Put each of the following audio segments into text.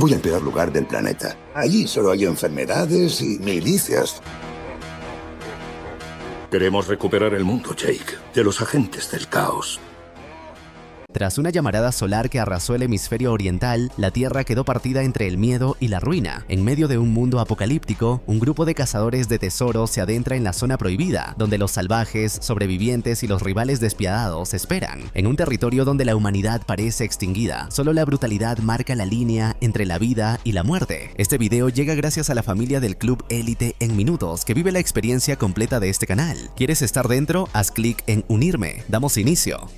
Voy al peor lugar del planeta. Allí solo hay enfermedades y milicias. Queremos recuperar el mundo, Jake, de los agentes del caos. Tras una llamarada solar que arrasó el hemisferio oriental, la Tierra quedó partida entre el miedo y la ruina. En medio de un mundo apocalíptico, un grupo de cazadores de tesoros se adentra en la zona prohibida, donde los salvajes, sobrevivientes y los rivales despiadados esperan. En un territorio donde la humanidad parece extinguida, solo la brutalidad marca la línea entre la vida y la muerte. Este video llega gracias a la familia del Club Élite en Minutos, que vive la experiencia completa de este canal. ¿Quieres estar dentro? Haz clic en Unirme. Damos inicio.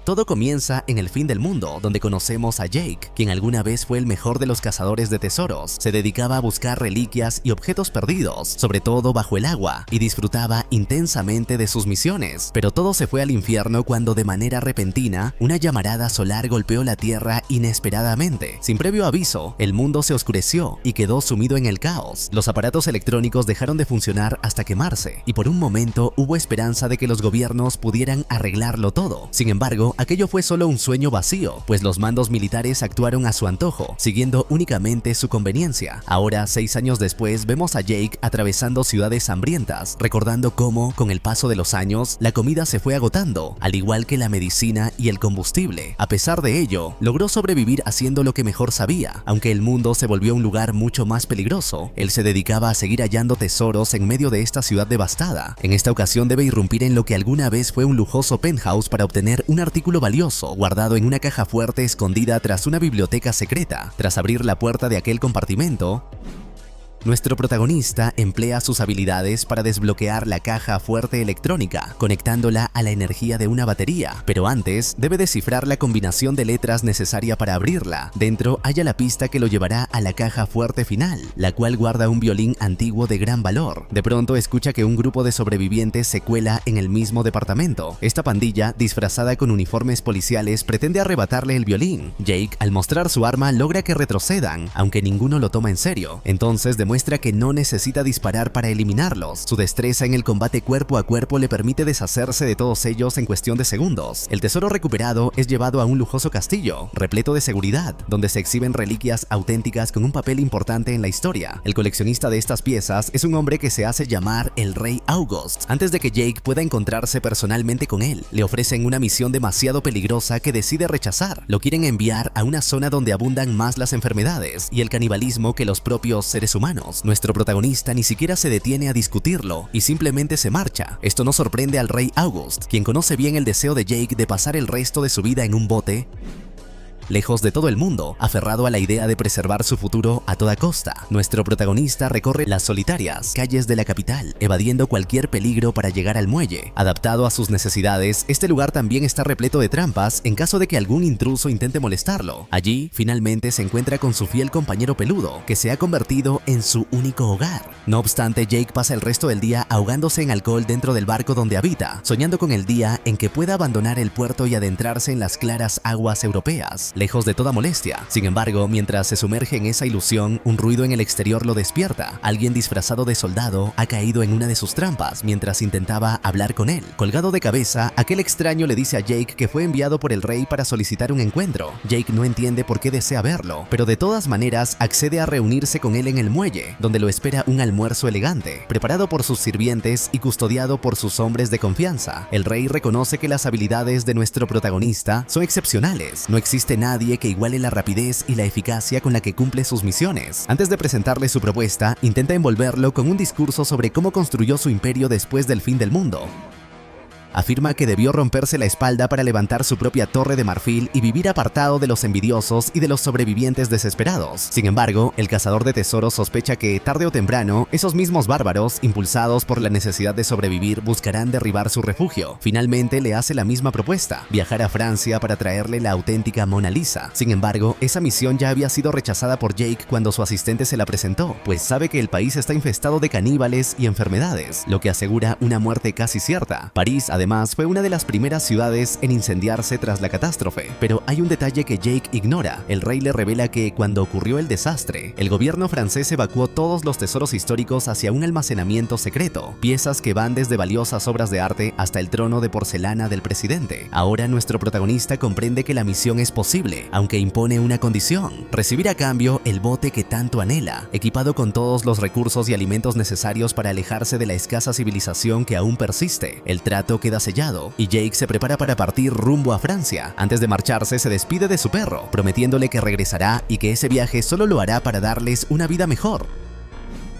Todo comienza en el fin del mundo, donde conocemos a Jake, quien alguna vez fue el mejor de los cazadores de tesoros. Se dedicaba a buscar reliquias y objetos perdidos, sobre todo bajo el agua, y disfrutaba intensamente de sus misiones. Pero todo se fue al infierno cuando de manera repentina, una llamarada solar golpeó la Tierra inesperadamente. Sin previo aviso, el mundo se oscureció y quedó sumido en el caos. Los aparatos electrónicos dejaron de funcionar hasta quemarse, y por un momento hubo esperanza de que los gobiernos pudieran arreglarlo todo. Sin embargo, aquello fue solo un sueño vacío, pues los mandos militares actuaron a su antojo, siguiendo únicamente su conveniencia. Ahora, 6 años después, vemos a Jake atravesando ciudades hambrientas, recordando cómo, con el paso de los años, la comida se fue agotando, al igual que la medicina y el combustible. A pesar de ello, logró sobrevivir haciendo lo que mejor sabía. Aunque el mundo se volvió un lugar mucho más peligroso, él se dedicaba a seguir hallando tesoros en medio de esta ciudad devastada. En esta ocasión debe irrumpir en lo que alguna vez fue un lujoso penthouse para obtener un artículo valioso guardado en una caja fuerte escondida tras una biblioteca secreta. Tras abrir la puerta de aquel compartimento, nuestro protagonista emplea sus habilidades para desbloquear la caja fuerte electrónica, conectándola a la energía de una batería. Pero antes, debe descifrar la combinación de letras necesaria para abrirla. Dentro halla la pista que lo llevará a la caja fuerte final, la cual guarda un violín antiguo de gran valor. De pronto escucha que un grupo de sobrevivientes se cuela en el mismo departamento. Esta pandilla, disfrazada con uniformes policiales, pretende arrebatarle el violín. Jake, al mostrar su arma, logra que retrocedan, aunque ninguno lo toma en serio. Entonces demuestra que no necesita disparar para eliminarlos. Su destreza en el combate cuerpo a cuerpo le permite deshacerse de todos ellos en cuestión de segundos. El tesoro recuperado es llevado a un lujoso castillo, repleto de seguridad, donde se exhiben reliquias auténticas con un papel importante en la historia. El coleccionista de estas piezas es un hombre que se hace llamar el Rey August. Antes de que Jake pueda encontrarse personalmente con él, le ofrecen una misión demasiado peligrosa que decide rechazar. Lo quieren enviar a una zona donde abundan más las enfermedades y el canibalismo que los propios seres humanos. Nuestro protagonista ni siquiera se detiene a discutirlo y simplemente se marcha. Esto no sorprende al Rey August, quien conoce bien el deseo de Jake de pasar el resto de su vida en un bote, lejos de todo el mundo, aferrado a la idea de preservar su futuro a toda costa. Nuestro protagonista recorre las solitarias calles de la capital, evadiendo cualquier peligro para llegar al muelle. Adaptado a sus necesidades, este lugar también está repleto de trampas en caso de que algún intruso intente molestarlo. Allí, finalmente se encuentra con su fiel compañero peludo, que se ha convertido en su único hogar. No obstante, Jake pasa el resto del día ahogándose en alcohol dentro del barco donde habita, soñando con el día en que pueda abandonar el puerto y adentrarse en las claras aguas europeas, lejos de toda molestia. Sin embargo, mientras se sumerge en esa ilusión, un ruido en el exterior lo despierta. Alguien disfrazado de soldado ha caído en una de sus trampas mientras intentaba hablar con él. Colgado de cabeza, aquel extraño le dice a Jake que fue enviado por el rey para solicitar un encuentro. Jake no entiende por qué desea verlo, pero de todas maneras accede a reunirse con él en el muelle, donde lo espera un almuerzo elegante, preparado por sus sirvientes y custodiado por sus hombres de confianza. El rey reconoce que las habilidades de nuestro protagonista son excepcionales. No existe nadie que iguale la rapidez y la eficacia con la que cumple sus misiones. Antes de presentarle su propuesta, intenta envolverlo con un discurso sobre cómo construyó su imperio después del fin del mundo. Afirma que debió romperse la espalda para levantar su propia torre de marfil y vivir apartado de los envidiosos y de los sobrevivientes desesperados. Sin embargo, el cazador de tesoros sospecha que, tarde o temprano, esos mismos bárbaros, impulsados por la necesidad de sobrevivir, buscarán derribar su refugio. Finalmente le hace la misma propuesta: viajar a Francia para traerle la auténtica Mona Lisa. Sin embargo, esa misión ya había sido rechazada por Jake cuando su asistente se la presentó, pues sabe que el país está infestado de caníbales y enfermedades, lo que asegura una muerte casi cierta. París, Además, fue una de las primeras ciudades en incendiarse tras la catástrofe. Pero hay un detalle que Jake ignora. El rey le revela que cuando ocurrió el desastre, el gobierno francés evacuó todos los tesoros históricos hacia un almacenamiento secreto, piezas que van desde valiosas obras de arte hasta el trono de porcelana del presidente. Ahora nuestro protagonista comprende que la misión es posible, aunque impone una condición: recibir a cambio el bote que tanto anhela, equipado con todos los recursos y alimentos necesarios para alejarse de la escasa civilización que aún persiste. El trato queda sellado y Jake se prepara para partir rumbo a Francia. Antes de marcharse, se despide de su perro, prometiéndole que regresará y que ese viaje solo lo hará para darles una vida mejor.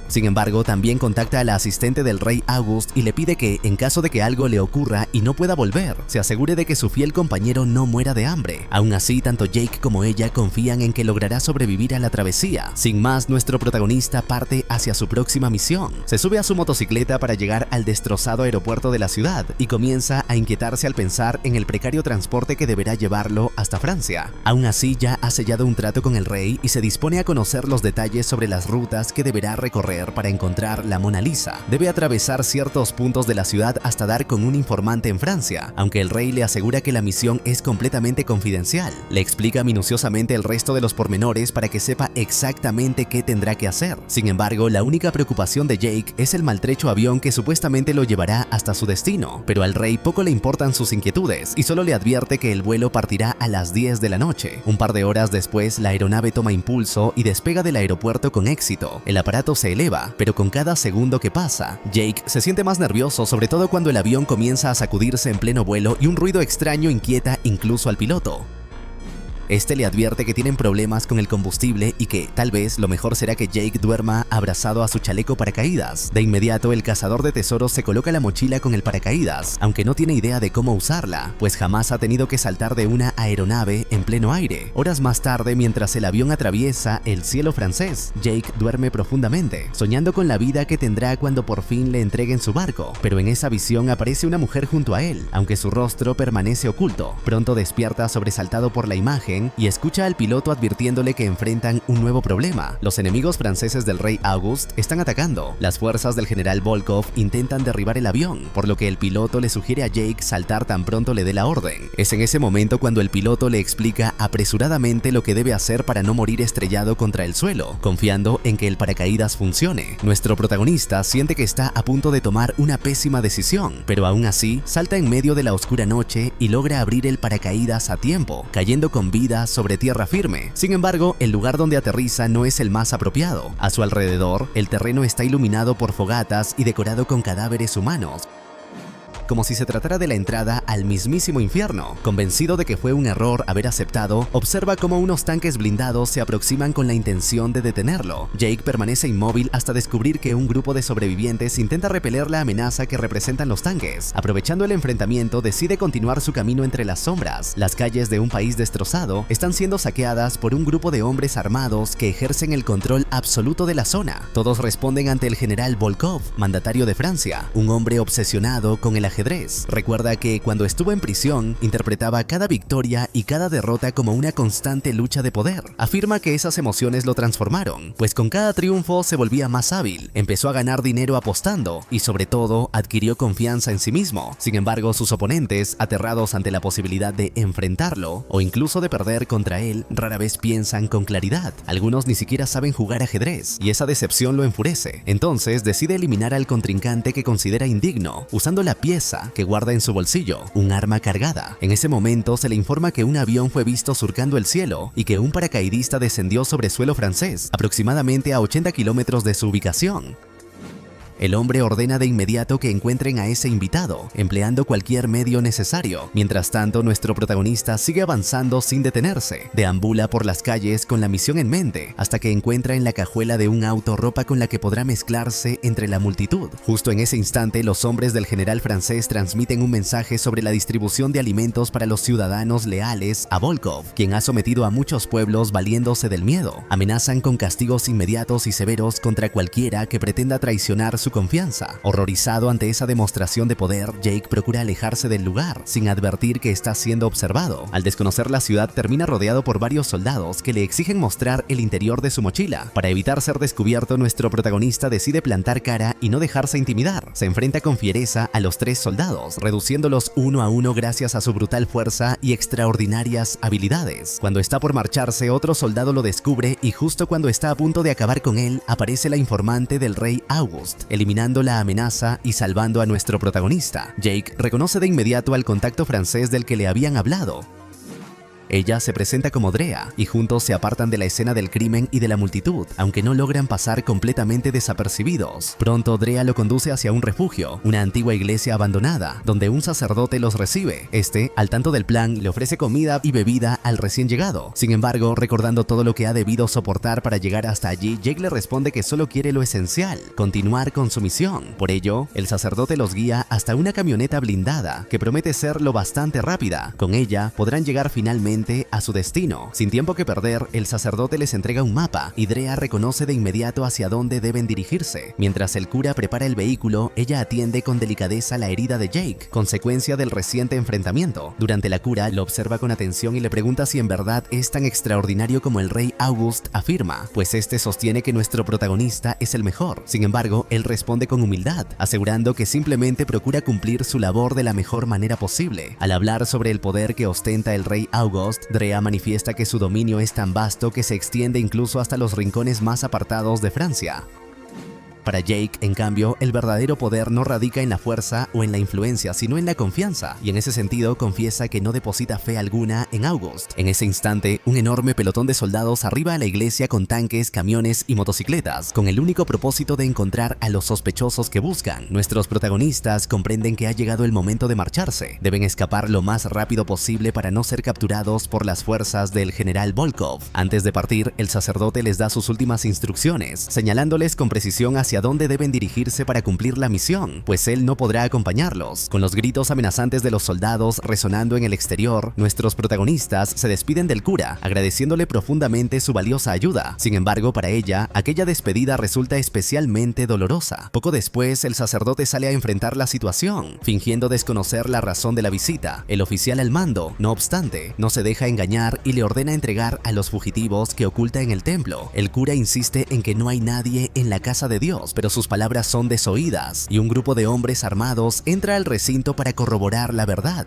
Sin embargo, también contacta a la asistente del rey August y le pide que, en caso de que algo le ocurra y no pueda volver, se asegure de que su fiel compañero no muera de hambre. Aún así, tanto Jake como ella confían en que logrará sobrevivir a la travesía. Sin más, nuestro protagonista parte hacia su próxima misión. Se sube a su motocicleta para llegar al destrozado aeropuerto de la ciudad y comienza a inquietarse al pensar en el precario transporte que deberá llevarlo hasta Francia. Aún así, ya ha sellado un trato con el rey y se dispone a conocer los detalles sobre las rutas que deberá recorrer para encontrar la Mona Lisa. Debe atravesar ciertos puntos de la ciudad hasta dar con un informante en Francia, aunque el rey le asegura que la misión es completamente confidencial. Le explica minuciosamente el resto de los pormenores para que sepa exactamente qué tendrá que hacer. Sin embargo, la única preocupación de Jake es el maltrecho avión que supuestamente lo llevará hasta su destino, pero al rey poco le importan sus inquietudes y solo le advierte que el vuelo partirá a las 10 de la noche. Un par de horas después, la aeronave toma impulso y despega del aeropuerto con éxito. El aparato se eleva, pero con cada segundo que pasa, Jake se siente más nervioso, sobre todo cuando el avión comienza a sacudirse en pleno vuelo y un ruido extraño inquieta incluso al piloto. Este le advierte que tienen problemas con el combustible y que, tal vez, lo mejor será que Jake duerma abrazado a su chaleco paracaídas. De inmediato, el cazador de tesoros se coloca la mochila con el paracaídas, aunque no tiene idea de cómo usarla, pues jamás ha tenido que saltar de una aeronave en pleno aire. Horas más tarde, mientras el avión atraviesa el cielo francés, Jake duerme profundamente, soñando con la vida que tendrá cuando por fin le entreguen su barco. Pero en esa visión aparece una mujer junto a él, aunque su rostro permanece oculto. Pronto despierta sobresaltado por la imagen y escucha al piloto advirtiéndole que enfrentan un nuevo problema. Los enemigos franceses del rey August están atacando. Las fuerzas del general Volkov intentan derribar el avión, por lo que el piloto le sugiere a Jake saltar tan pronto le dé la orden. Es en ese momento cuando el piloto le explica apresuradamente lo que debe hacer para no morir estrellado contra el suelo, confiando en que el paracaídas funcione. Nuestro protagonista siente que está a punto de tomar una pésima decisión, pero aún así salta en medio de la oscura noche y logra abrir el paracaídas a tiempo, cayendo con vida sobre tierra firme. Sin embargo, el lugar donde aterriza no es el más apropiado. A su alrededor, el terreno está iluminado por fogatas y decorado con cadáveres humanos, como si se tratara de la entrada al mismísimo infierno. Convencido de que fue un error haber aceptado, observa cómo unos tanques blindados se aproximan con la intención de detenerlo. Jake permanece inmóvil hasta descubrir que un grupo de sobrevivientes intenta repeler la amenaza que representan los tanques. Aprovechando el enfrentamiento, decide continuar su camino entre las sombras. Las calles de un país destrozado están siendo saqueadas por un grupo de hombres armados que ejercen el control absoluto de la zona. Todos responden ante el general Volkov, mandatario de Francia, un hombre obsesionado con el ajedrez. Recuerda que cuando estuvo en prisión, interpretaba cada victoria y cada derrota como una constante lucha de poder. Afirma que esas emociones lo transformaron, pues con cada triunfo se volvía más hábil, empezó a ganar dinero apostando y sobre todo adquirió confianza en sí mismo. Sin embargo, sus oponentes, aterrados ante la posibilidad de enfrentarlo o incluso de perder contra él, rara vez piensan con claridad. Algunos ni siquiera saben jugar ajedrez y esa decepción lo enfurece. Entonces decide eliminar al contrincante que considera indigno, usando la pieza que guarda en su bolsillo, un arma cargada. En ese momento se le informa que un avión fue visto surcando el cielo y que un paracaidista descendió sobre suelo francés, aproximadamente a 80 kilómetros de su ubicación. El hombre ordena de inmediato que encuentren a ese invitado, empleando cualquier medio necesario. Mientras tanto, nuestro protagonista sigue avanzando sin detenerse. Deambula por las calles con la misión en mente, hasta que encuentra en la cajuela de un auto ropa con la que podrá mezclarse entre la multitud. Justo en ese instante, los hombres del general francés transmiten un mensaje sobre la distribución de alimentos para los ciudadanos leales a Volkov, quien ha sometido a muchos pueblos valiéndose del miedo. Amenazan con castigos inmediatos y severos contra cualquiera que pretenda traicionar su su confianza. Horrorizado ante esa demostración de poder, Jake procura alejarse del lugar, sin advertir que está siendo observado. Al desconocer la ciudad, termina rodeado por varios soldados que le exigen mostrar el interior de su mochila. Para evitar ser descubierto, nuestro protagonista decide plantar cara y no dejarse intimidar. Se enfrenta con fiereza a los 3 soldados, reduciéndolos uno a uno gracias a su brutal fuerza y extraordinarias habilidades. Cuando está por marcharse, otro soldado lo descubre y justo cuando está a punto de acabar con él, aparece la informante del rey August, eliminando la amenaza y salvando a nuestro protagonista. Jake reconoce de inmediato al contacto francés del que le habían hablado. Ella se presenta como Drea y juntos se apartan de la escena del crimen y de la multitud, aunque no logran pasar completamente desapercibidos. Pronto Drea lo conduce hacia un refugio, una antigua iglesia abandonada, donde un sacerdote los recibe. Este, al tanto del plan, le ofrece comida y bebida al recién llegado. Sin embargo, recordando todo lo que ha debido soportar para llegar hasta allí, Jake le responde que solo quiere lo esencial, continuar con su misión. Por ello, el sacerdote los guía hasta una camioneta blindada que promete ser lo bastante rápida. Con ella podrán llegar finalmente a su destino. Sin tiempo que perder, el sacerdote les entrega un mapa y Drea reconoce de inmediato hacia dónde deben dirigirse. Mientras el cura prepara el vehículo, ella atiende con delicadeza la herida de Jake, consecuencia del reciente enfrentamiento. Durante la cura, lo observa con atención y le pregunta si en verdad es tan extraordinario como el rey August afirma, pues este sostiene que nuestro protagonista es el mejor. Sin embargo, él responde con humildad, asegurando que simplemente procura cumplir su labor de la mejor manera posible. Al hablar sobre el poder que ostenta el rey August, Drea manifiesta que su dominio es tan vasto que se extiende incluso hasta los rincones más apartados de Francia. Para Jake, en cambio, el verdadero poder no radica en la fuerza o en la influencia, sino en la confianza, y en ese sentido confiesa que no deposita fe alguna en August. En ese instante, un enorme pelotón de soldados arriba a la iglesia con tanques, camiones y motocicletas, con el único propósito de encontrar a los sospechosos que buscan. Nuestros protagonistas comprenden que ha llegado el momento de marcharse. Deben escapar lo más rápido posible para no ser capturados por las fuerzas del general Volkov. Antes de partir, el sacerdote les da sus últimas instrucciones, señalándoles con precisión hacia dónde deben dirigirse para cumplir la misión, pues él no podrá acompañarlos. Con los gritos amenazantes de los soldados resonando en el exterior, nuestros protagonistas se despiden del cura, agradeciéndole profundamente su valiosa ayuda. Sin embargo, para ella, aquella despedida resulta especialmente dolorosa. Poco después, el sacerdote sale a enfrentar la situación, fingiendo desconocer la razón de la visita. El oficial al mando, no obstante, no se deja engañar y le ordena entregar a los fugitivos que oculta en el templo. El cura insiste en que no hay nadie en la casa de Dios, pero sus palabras son desoídas y un grupo de hombres armados entra al recinto para corroborar la verdad.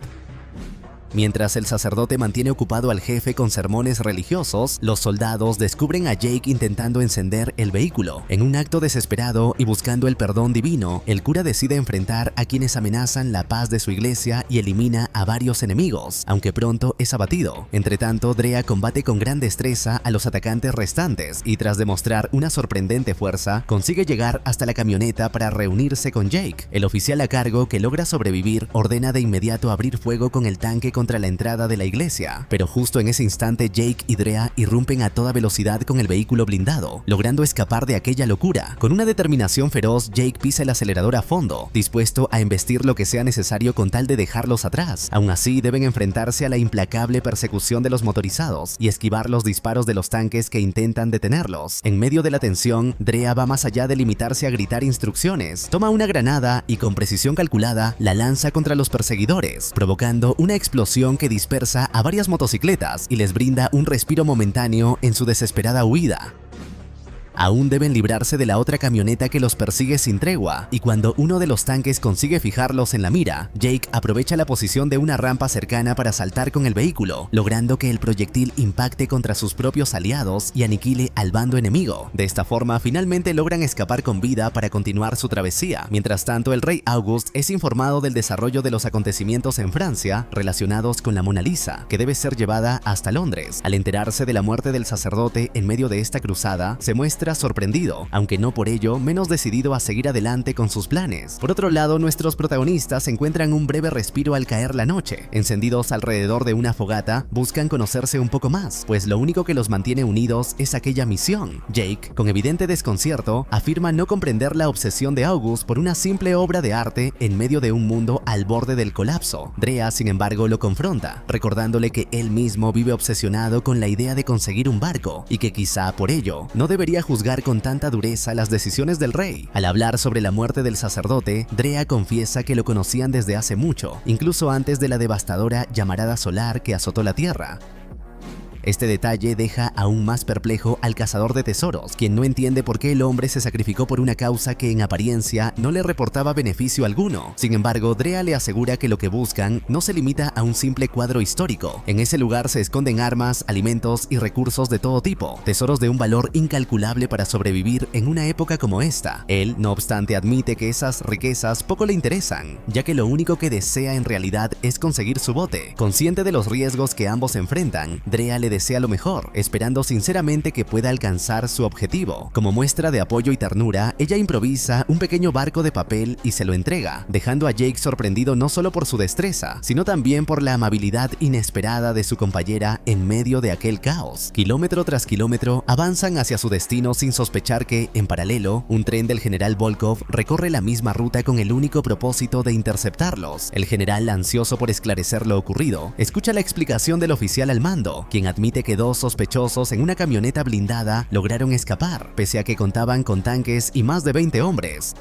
Mientras el sacerdote mantiene ocupado al jefe con sermones religiosos, los soldados descubren a Jake intentando encender el vehículo. En un acto desesperado y buscando el perdón divino, el cura decide enfrentar a quienes amenazan la paz de su iglesia y elimina a varios enemigos, aunque pronto es abatido. Entretanto, Drea combate con gran destreza a los atacantes restantes y tras demostrar una sorprendente fuerza, consigue llegar hasta la camioneta para reunirse con Jake. El oficial a cargo, que logra sobrevivir, ordena de inmediato abrir fuego con el tanque contra la entrada de la iglesia, pero justo en ese instante Jake y Drea irrumpen a toda velocidad con el vehículo blindado, logrando escapar de aquella locura. Con una determinación feroz, Jake pisa el acelerador a fondo, dispuesto a embestir lo que sea necesario con tal de dejarlos atrás. Aún así, deben enfrentarse a la implacable persecución de los motorizados y esquivar los disparos de los tanques que intentan detenerlos. En medio de la tensión, Drea va más allá de limitarse a gritar instrucciones. Toma una granada y con precisión calculada la lanza contra los perseguidores, provocando una explosión que dispersa a varias motocicletas y les brinda un respiro momentáneo en su desesperada huida. Aún deben librarse de la otra camioneta que los persigue sin tregua, y cuando uno de los tanques consigue fijarlos en la mira, Jake aprovecha la posición de una rampa cercana para saltar con el vehículo, logrando que el proyectil impacte contra sus propios aliados y aniquile al bando enemigo. De esta forma, finalmente logran escapar con vida para continuar su travesía. Mientras tanto, el rey August es informado del desarrollo de los acontecimientos en Francia relacionados con la Mona Lisa, que debe ser llevada hasta Londres. Al enterarse de la muerte del sacerdote en medio de esta cruzada, se muestra sorprendido, aunque no por ello menos decidido a seguir adelante con sus planes. Por otro lado, nuestros protagonistas encuentran un breve respiro al caer la noche. Encendidos alrededor de una fogata, buscan conocerse un poco más, pues lo único que los mantiene unidos es aquella misión. Jake, con evidente desconcierto, afirma no comprender la obsesión de August por una simple obra de arte en medio de un mundo al borde del colapso. Drea, sin embargo, lo confronta, recordándole que él mismo vive obsesionado con la idea de conseguir un barco y que quizá por ello no debería juzgar con tanta dureza las decisiones del rey. Al hablar sobre la muerte del sacerdote, Drea confiesa que lo conocían desde hace mucho, incluso antes de la devastadora llamarada solar que azotó la Tierra. Este detalle deja aún más perplejo al cazador de tesoros, quien no entiende por qué el hombre se sacrificó por una causa que en apariencia no le reportaba beneficio alguno. Sin embargo, Drea le asegura que lo que buscan no se limita a un simple cuadro histórico. En ese lugar se esconden armas, alimentos y recursos de todo tipo, tesoros de un valor incalculable para sobrevivir en una época como esta. Él, no obstante, admite que esas riquezas poco le interesan, ya que lo único que desea en realidad es conseguir su bote. Consciente de los riesgos que ambos enfrentan, Drea le desea lo mejor, esperando sinceramente que pueda alcanzar su objetivo. Como muestra de apoyo y ternura, ella improvisa un pequeño barco de papel y se lo entrega, dejando a Jake sorprendido no solo por su destreza, sino también por la amabilidad inesperada de su compañera en medio de aquel caos. Kilómetro tras kilómetro, avanzan hacia su destino sin sospechar que, en paralelo, un tren del general Volkov recorre la misma ruta con el único propósito de interceptarlos. El general, ansioso por esclarecer lo ocurrido, escucha la explicación del oficial al mando, quien admite que dos sospechosos en una camioneta blindada lograron escapar, pese a que contaban con tanques y más de 20 hombres.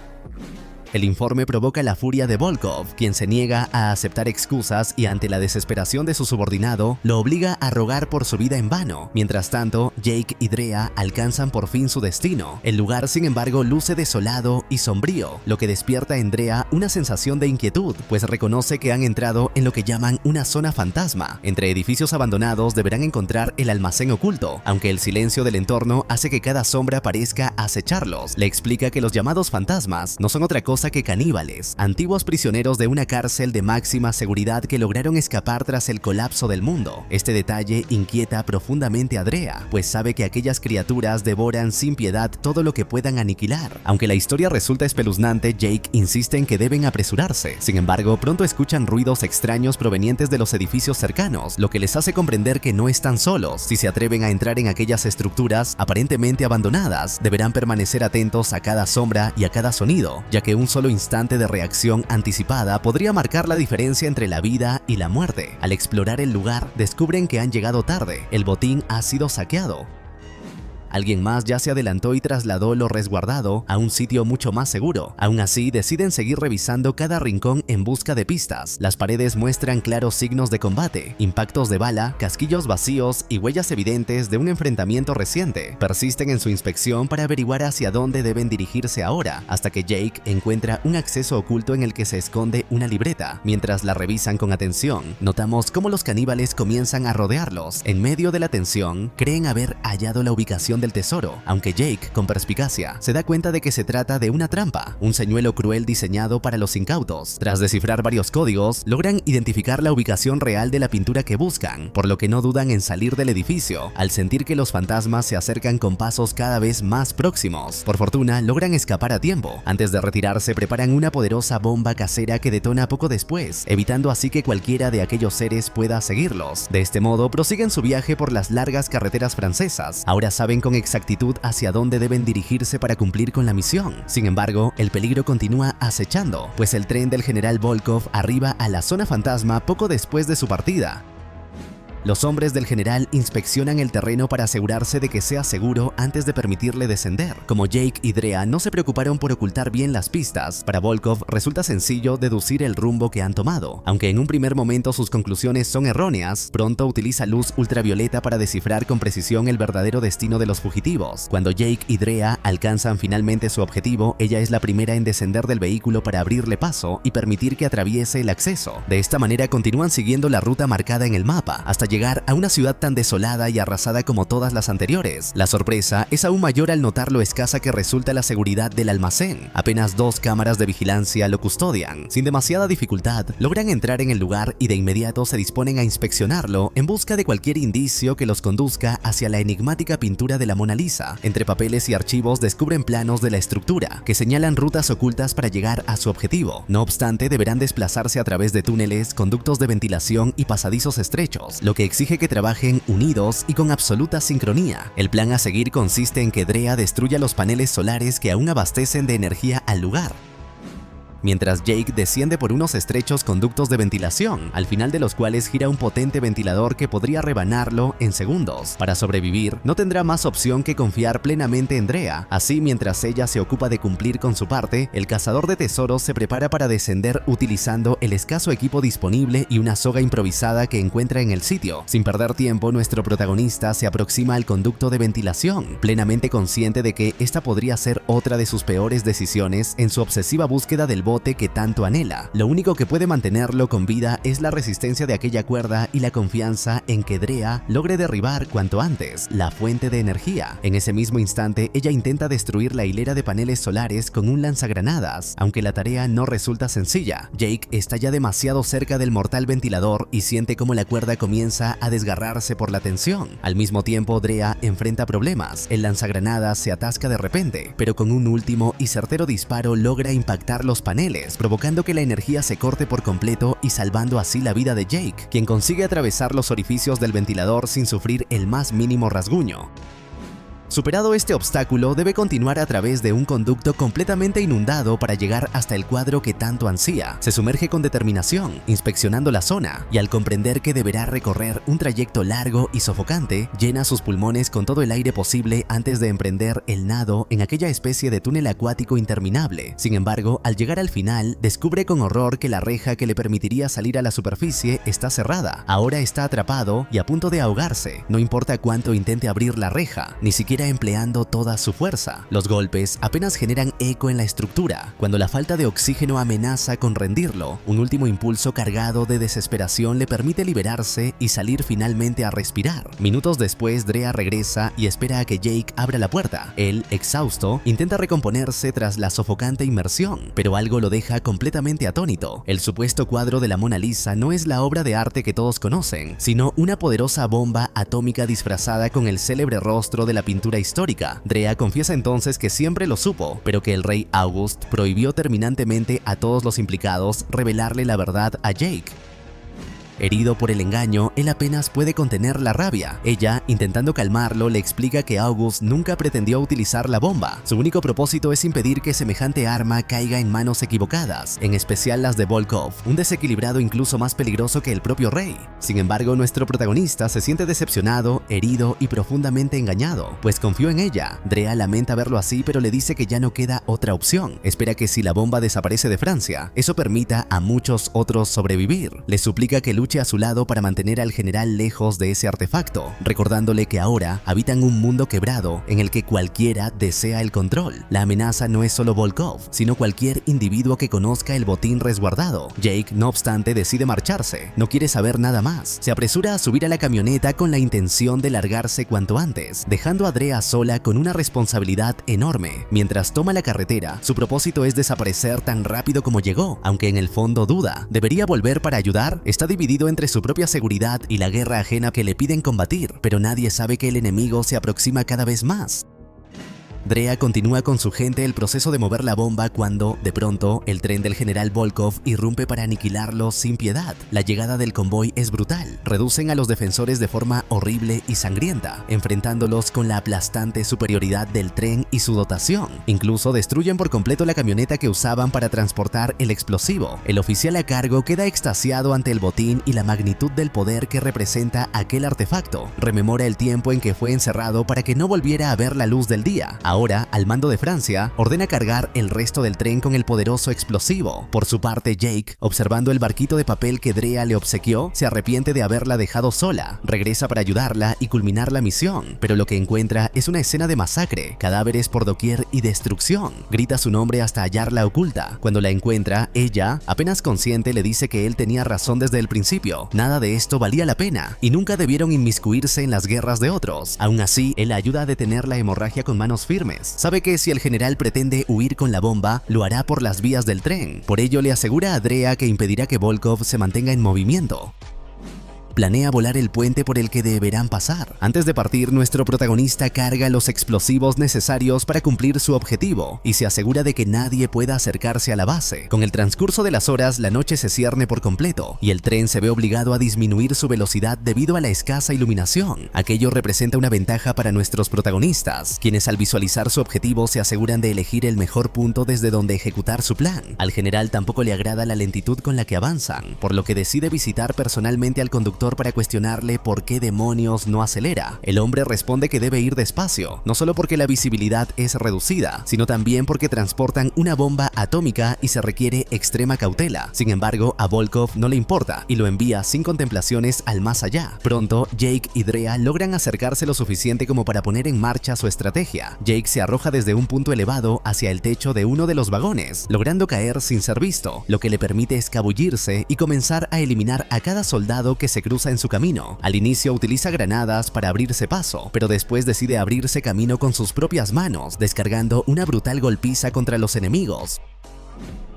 El informe provoca la furia de Volkov, quien se niega a aceptar excusas y ante la desesperación de su subordinado, lo obliga a rogar por su vida en vano. Mientras tanto, Jake y Drea alcanzan por fin su destino. El lugar, sin embargo, luce desolado y sombrío, lo que despierta en Drea una sensación de inquietud, pues reconoce que han entrado en lo que llaman una zona fantasma. Entre edificios abandonados deberán encontrar el almacén oculto, aunque el silencio del entorno hace que cada sombra parezca acecharlos. Le explica que los llamados fantasmas no son otra cosa que caníbales, antiguos prisioneros de una cárcel de máxima seguridad que lograron escapar tras el colapso del mundo. Este detalle inquieta profundamente a Drea, pues sabe que aquellas criaturas devoran sin piedad todo lo que puedan aniquilar. Aunque la historia resulta espeluznante, Jake insiste en que deben apresurarse. Sin embargo, pronto escuchan ruidos extraños provenientes de los edificios cercanos, lo que les hace comprender que no están solos. Si se atreven a entrar en aquellas estructuras aparentemente abandonadas, deberán permanecer atentos a cada sombra y a cada sonido, ya que un solo instante de reacción anticipada podría marcar la diferencia entre la vida y la muerte. Al explorar el lugar, descubren que han llegado tarde. El botín ha sido saqueado. Alguien más ya se adelantó y trasladó lo resguardado a un sitio mucho más seguro. Aún así, deciden seguir revisando cada rincón en busca de pistas. Las paredes muestran claros signos de combate, impactos de bala, casquillos vacíos y huellas evidentes de un enfrentamiento reciente. Persisten en su inspección para averiguar hacia dónde deben dirigirse ahora, hasta que Jake encuentra un acceso oculto en el que se esconde una libreta. Mientras la revisan con atención, notamos cómo los caníbales comienzan a rodearlos. En medio de la tensión, creen haber hallado la ubicación del tesoro, aunque Jake, con perspicacia, se da cuenta de que se trata de una trampa, un señuelo cruel diseñado para los incautos. Tras descifrar varios códigos, logran identificar la ubicación real de la pintura que buscan, por lo que no dudan en salir del edificio, al sentir que los fantasmas se acercan con pasos cada vez más próximos. Por fortuna, logran escapar a tiempo. Antes de retirarse, preparan una poderosa bomba casera que detona poco después, evitando así que cualquiera de aquellos seres pueda seguirlos. De este modo, prosiguen su viaje por las largas carreteras francesas. Ahora saben con exactitud hacia dónde deben dirigirse para cumplir con la misión. Sin embargo, el peligro continúa acechando, pues el tren del general Volkov arriba a la zona fantasma poco después de su partida. Los hombres del general inspeccionan el terreno para asegurarse de que sea seguro antes de permitirle descender. Como Jake y Drea no se preocuparon por ocultar bien las pistas, para Volkov resulta sencillo deducir el rumbo que han tomado. Aunque en un primer momento sus conclusiones son erróneas, pronto utiliza luz ultravioleta para descifrar con precisión el verdadero destino de los fugitivos. Cuando Jake y Drea alcanzan finalmente su objetivo, ella es la primera en descender del vehículo para abrirle paso y permitir que atraviese el acceso. De esta manera continúan siguiendo la ruta marcada en el mapa, hasta llegar a una ciudad tan desolada y arrasada como todas las anteriores. La sorpresa es aún mayor al notar lo escasa que resulta la seguridad del almacén. Apenas 2 cámaras de vigilancia lo custodian. Sin demasiada dificultad, logran entrar en el lugar y de inmediato se disponen a inspeccionarlo en busca de cualquier indicio que los conduzca hacia la enigmática pintura de la Mona Lisa. Entre papeles y archivos descubren planos de la estructura que señalan rutas ocultas para llegar a su objetivo. No obstante, deberán desplazarse a través de túneles, conductos de ventilación y pasadizos estrechos, lo que exige que trabajen unidos y con absoluta sincronía. El plan a seguir consiste en que Drea destruya los paneles solares que aún abastecen de energía al lugar. mientras Jake desciende por unos estrechos conductos de ventilación, al final de los cuales gira un potente ventilador que podría rebanarlo en segundos. Para sobrevivir, no tendrá más opción que confiar plenamente en Drea. Así, mientras ella se ocupa de cumplir con su parte, el cazador de tesoros se prepara para descender utilizando el escaso equipo disponible y una soga improvisada que encuentra en el sitio. Sin perder tiempo, nuestro protagonista se aproxima al conducto de ventilación, plenamente consciente de que esta podría ser otra de sus peores decisiones en su obsesiva búsqueda del bote que tanto anhela. Lo único que puede mantenerlo con vida es la resistencia de aquella cuerda y la confianza en que Drea logre derribar cuanto antes la fuente de energía. En ese mismo instante, ella intenta destruir la hilera de paneles solares con un lanzagranadas, aunque la tarea no resulta sencilla. Jake está ya demasiado cerca del mortal ventilador y siente como la cuerda comienza a desgarrarse por la tensión. Al mismo tiempo, Drea enfrenta problemas. El lanzagranadas se atasca de repente, pero con un último y certero disparo logra impactar los paneles, provocando que la energía se corte por completo y salvando así la vida de Jake, quien consigue atravesar los orificios del ventilador sin sufrir el más mínimo rasguño. Superado este obstáculo, debe continuar a través de un conducto completamente inundado para llegar hasta el cuadro que tanto ansía. Se sumerge con determinación, inspeccionando la zona, y al comprender que deberá recorrer un trayecto largo y sofocante, llena sus pulmones con todo el aire posible antes de emprender el nado en aquella especie de túnel acuático interminable. Sin embargo, al llegar al final, descubre con horror que la reja que le permitiría salir a la superficie está cerrada. Ahora está atrapado y a punto de ahogarse. No importa cuánto intente abrir la reja, ni siquiera empleando toda su fuerza. Los golpes apenas generan eco en la estructura. Cuando la falta de oxígeno amenaza con rendirlo, un último impulso cargado de desesperación le permite liberarse y salir finalmente a respirar. Minutos después, Drea regresa y espera a que Jake abra la puerta. Él, exhausto, intenta recomponerse tras la sofocante inmersión, pero algo lo deja completamente atónito. El supuesto cuadro de la Mona Lisa no es la obra de arte que todos conocen, sino una poderosa bomba atómica disfrazada con el célebre rostro de la pintura histórica. Drea confiesa entonces que siempre lo supo, pero que el rey August prohibió terminantemente a todos los implicados revelarle la verdad a Jake. Herido por el engaño, él apenas puede contener la rabia. Ella, intentando calmarlo, le explica que August nunca pretendió utilizar la bomba. Su único propósito es impedir que semejante arma caiga en manos equivocadas, en especial las de Volkov, un desequilibrado incluso más peligroso que el propio rey. Sin embargo, nuestro protagonista se siente decepcionado, herido y profundamente engañado, pues confió en ella. Drea lamenta verlo así, pero le dice que ya no queda otra opción. Espera que si la bomba desaparece de Francia, eso permita a muchos otros sobrevivir. Le suplica que luche a su lado para mantener al general lejos de ese artefacto, recordándole que ahora habitan un mundo quebrado en el que cualquiera desea el control. La amenaza no es solo Volkov, sino cualquier individuo que conozca el botín resguardado. Jake, no obstante, decide marcharse. No quiere saber nada más. Se apresura a subir a la camioneta con la intención de largarse cuanto antes, dejando a Drea sola con una responsabilidad enorme. Mientras toma la carretera, su propósito es desaparecer tan rápido como llegó, aunque en el fondo duda. ¿Debería volver para ayudar? Está dividido entre su propia seguridad y la guerra ajena que le piden combatir, pero nadie sabe que el enemigo se aproxima cada vez más. Drea continúa con su gente el proceso de mover la bomba cuando, de pronto, el tren del general Volkov irrumpe para aniquilarlo sin piedad. La llegada del convoy es brutal. Reducen a los defensores de forma horrible y sangrienta, enfrentándolos con la aplastante superioridad del tren y su dotación. Incluso destruyen por completo la camioneta que usaban para transportar el explosivo. El oficial a cargo queda extasiado ante el botín y la magnitud del poder que representa aquel artefacto. Rememora el tiempo en que fue encerrado para que no volviera a ver la luz del día. Ahora, al mando de Francia, ordena cargar el resto del tren con el poderoso explosivo. Por su parte, Jake, observando el barquito de papel que Drea le obsequió, se arrepiente de haberla dejado sola. Regresa para ayudarla y culminar la misión, pero lo que encuentra es una escena de masacre, cadáveres por doquier y destrucción. Grita su nombre hasta hallarla oculta. Cuando la encuentra, ella, apenas consciente, le dice que él tenía razón desde el principio. Nada de esto valía la pena y nunca debieron inmiscuirse en las guerras de otros. Aún así, él la ayuda a detener la hemorragia con manos firmes. Sabe que si el general pretende huir con la bomba, lo hará por las vías del tren. Por ello le asegura a Drea que impedirá que Volkov se mantenga en movimiento. planea volar el puente por el que deberán pasar. Antes de partir, nuestro protagonista carga los explosivos necesarios para cumplir su objetivo y se asegura de que nadie pueda acercarse a la base. Con el transcurso de las horas, la noche se cierne por completo y el tren se ve obligado a disminuir su velocidad debido a la escasa iluminación. Aquello representa una ventaja para nuestros protagonistas, quienes al visualizar su objetivo se aseguran de elegir el mejor punto desde donde ejecutar su plan. Al general tampoco le agrada la lentitud con la que avanzan, por lo que decide visitar personalmente al conductor para cuestionarle por qué demonios no acelera. El hombre responde que debe ir despacio, no solo porque la visibilidad es reducida, sino también porque transportan una bomba atómica y se requiere extrema cautela. Sin embargo, a Volkov no le importa y lo envía sin contemplaciones al más allá. Pronto, Jake y Drea logran acercarse lo suficiente como para poner en marcha su estrategia. Jake se arroja desde un punto elevado hacia el techo de uno de los vagones, logrando caer sin ser visto, lo que le permite escabullirse y comenzar a eliminar a cada soldado que se cruza en su camino. Al inicio utiliza granadas para abrirse paso, pero después decide abrirse camino con sus propias manos, descargando una brutal golpiza contra los enemigos.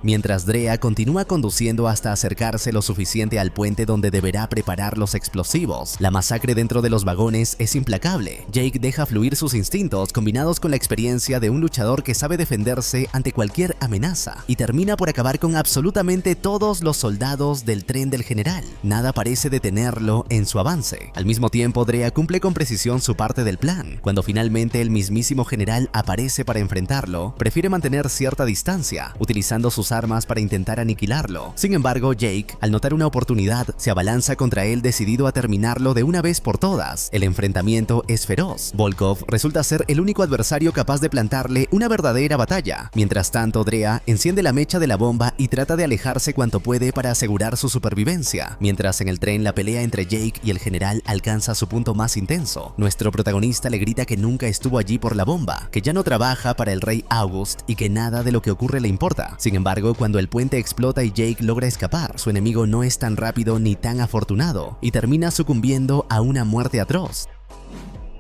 Mientras Drea continúa conduciendo hasta acercarse lo suficiente al puente donde deberá preparar los explosivos. La masacre dentro de los vagones es implacable. Jake deja fluir sus instintos combinados con la experiencia de un luchador que sabe defenderse ante cualquier amenaza y termina por acabar con absolutamente todos los soldados del tren del general. Nada parece detenerlo en su avance. Al mismo tiempo, Drea cumple con precisión su parte del plan. Cuando finalmente el mismísimo general aparece para enfrentarlo, prefiere mantener cierta distancia, utilizando sus armas para intentar aniquilarlo. Sin embargo, Jake, al notar una oportunidad, se abalanza contra él decidido a terminarlo de una vez por todas. El enfrentamiento es feroz. Volkov resulta ser el único adversario capaz de plantarle una verdadera batalla. Mientras tanto, Drea enciende la mecha de la bomba y trata de alejarse cuanto puede para asegurar su supervivencia. Mientras en el tren la pelea entre Jake y el general alcanza su punto más intenso, nuestro protagonista le grita que nunca estuvo allí por la bomba, que ya no trabaja para el rey August y que nada de lo que ocurre le importa. Sin embargo, cuando el puente explota y Jake logra escapar, su enemigo no es tan rápido ni tan afortunado y termina sucumbiendo a una muerte atroz.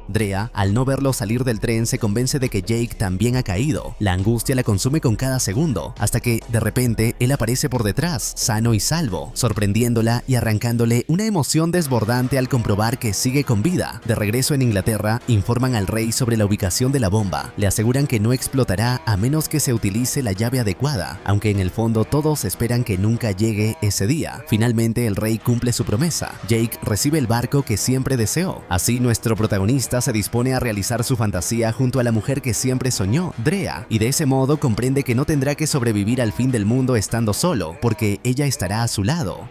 Drea, al no verlo salir del tren, se convence de que Jake también ha caído. La angustia la consume con cada segundo, hasta que, de repente, él aparece por detrás, sano y salvo, sorprendiéndola y arrancándole una emoción desbordante al comprobar que sigue con vida. De regreso en Inglaterra, informan al rey sobre la ubicación de la bomba. Le aseguran que no explotará a menos que se utilice la llave adecuada, aunque en el fondo todos esperan que nunca llegue ese día. Finalmente, el rey cumple su promesa. Jake recibe el barco que siempre deseó. Así, nuestro protagonista se dispone a realizar su fantasía junto a la mujer que siempre soñó, Drea, y de ese modo comprende que no tendrá que sobrevivir al fin del mundo estando solo, porque ella estará a su lado.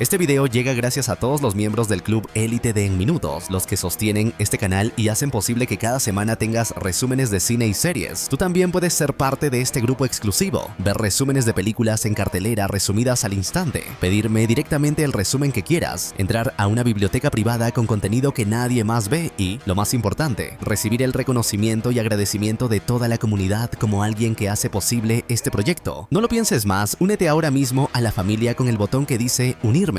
Este video llega gracias a todos los miembros del Club Élite de En Minutos, los que sostienen este canal y hacen posible que cada semana tengas resúmenes de cine y series. Tú también puedes ser parte de este grupo exclusivo, ver resúmenes de películas en cartelera resumidas al instante, pedirme directamente el resumen que quieras, entrar a una biblioteca privada con contenido que nadie más ve y, lo más importante, recibir el reconocimiento y agradecimiento de toda la comunidad como alguien que hace posible este proyecto. No lo pienses más, únete ahora mismo a la familia con el botón que dice Unirme.